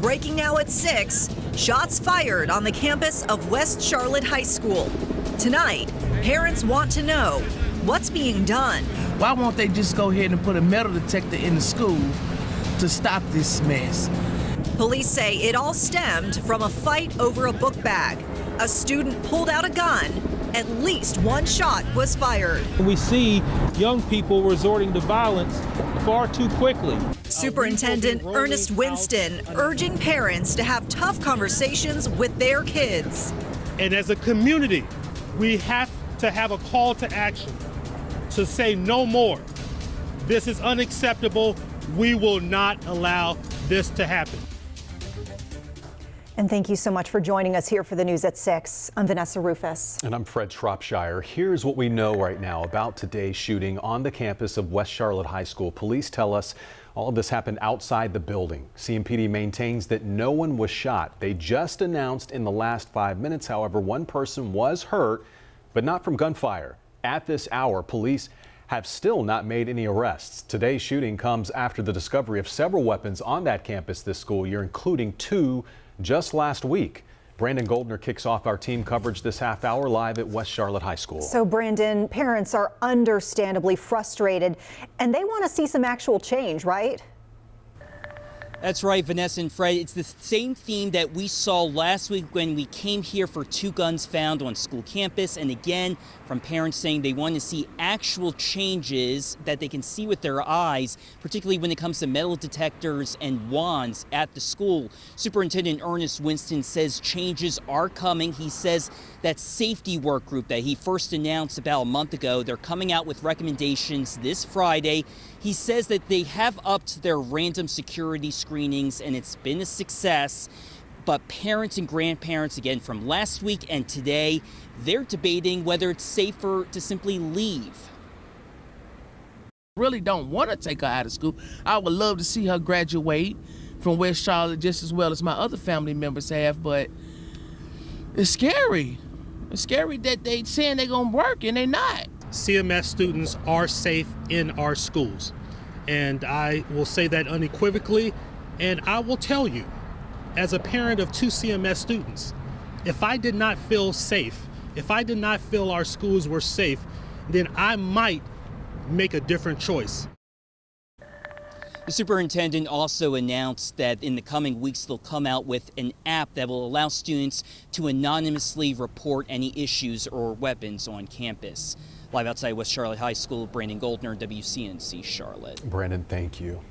Breaking now at 6, shots fired on the campus of West Charlotte High School. Tonight, parents want to know what's being done. Why won't they just go ahead and put a metal detector in the school to stop this mess? Police say it all stemmed from a fight over a book bag. A student pulled out a gun. At least one shot was fired. We see young people resorting to violence far too quickly. Superintendent Ernest Winston urging parents to have tough conversations with their kids. And as a community, we have to have a call to action to say no more. This is unacceptable. We will not allow this to happen. And thank you so much for joining us here for the news at 6. I'm Vanessa Rufus. And I'm Fred Shropshire. Here's what we know right now about today's shooting on the campus of West Charlotte High School. Police tell us all of this happened outside the building. CMPD maintains that no one was shot. They just announced in the last 5 minutes, however, one person was hurt, but not from gunfire. At this hour, police have still not made any arrests. Today's shooting comes after the discovery of several weapons on that campus this school year, including 2 just last week. Brandon Goldner kicks off our team coverage this half hour live at West Charlotte High School. So Brandon, parents are understandably frustrated and they want to see some actual change, right? That's right, Vanessa and Fred. It's the same theme that we saw last week when we came here for 2 guns found on school campus. And again, from parents saying they want to see actual changes that they can see with their eyes, particularly when it comes to metal detectors and wands at the school. Superintendent Ernest Winston says changes are coming. He says that safety work group that he first announced about a month ago, they're coming out with recommendations this Friday. He says that they have upped their random security screenings and it's been a success. But parents and grandparents, again, from last week and today, they're debating whether it's safer to simply leave. Really don't want to take her out of school. I would love to see her graduate from West Charlotte just as well as my other family members have, but it's scary. It's scary that they saying they're gonna work and they're not. CMS students are safe in our schools, and I will say that unequivocally. And I will tell you, as a parent of 2 CMS students, if I did not feel safe, if I did not feel our schools were safe, then I might make a different choice. The superintendent also announced that in the coming weeks they'll come out with an app that will allow students to anonymously report any issues or weapons on campus. Live outside West Charlotte High School, Brandon Goldner, WCNC Charlotte. Brandon, thank you.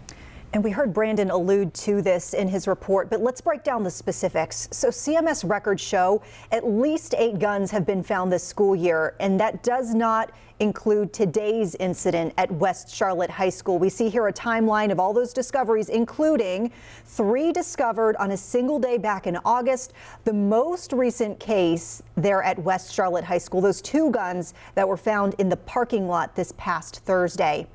And we heard Brandon allude to this in his report, but let's break down the specifics. So CMS records show at least 8 guns have been found this school year, and that does not include today's incident at West Charlotte High School. We see here a timeline of all those discoveries, including 3 discovered on a single day back in August. The most recent case there at West Charlotte High School, those 2 guns that were found in the parking lot this past Thursday.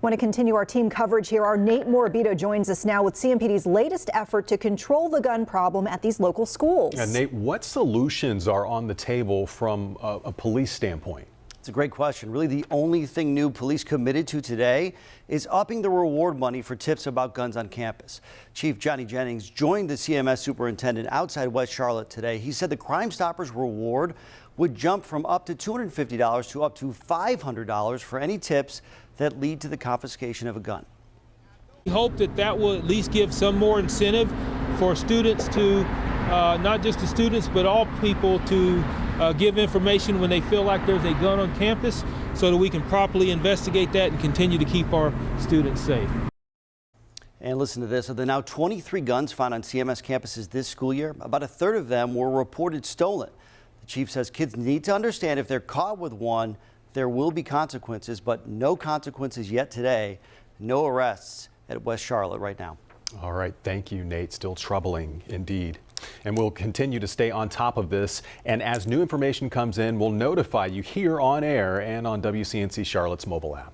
Want to continue our team coverage here. Our Nate Morabito joins us now with CMPD's latest effort to control the gun problem at these local schools. And Nate, what solutions are on the table from a police standpoint? It's a great question. Really, the only thing new police committed to today is upping the reward money for tips about guns on campus. Chief Johnny Jennings joined the CMS superintendent outside West Charlotte today. He said the Crime Stoppers reward would jump from up to $250 to up to $500 for any tips that lead to the confiscation of a gun. We hope that that will at least give some more incentive for students to, not just the students, but all people to give information when they feel like there's a gun on campus so that we can properly investigate that and continue to keep our students safe. And listen to this. Of the now 23 guns found on CMS campuses this school year, about a third of them were reported stolen. The chief says kids need to understand if they're caught with one, there will be consequences, but no consequences yet today. No arrests at West Charlotte right now. All right. Thank you, Nate. Still troubling indeed. And we'll continue to stay on top of this. And as new information comes in, we'll notify you here on air and on WCNC Charlotte's mobile app.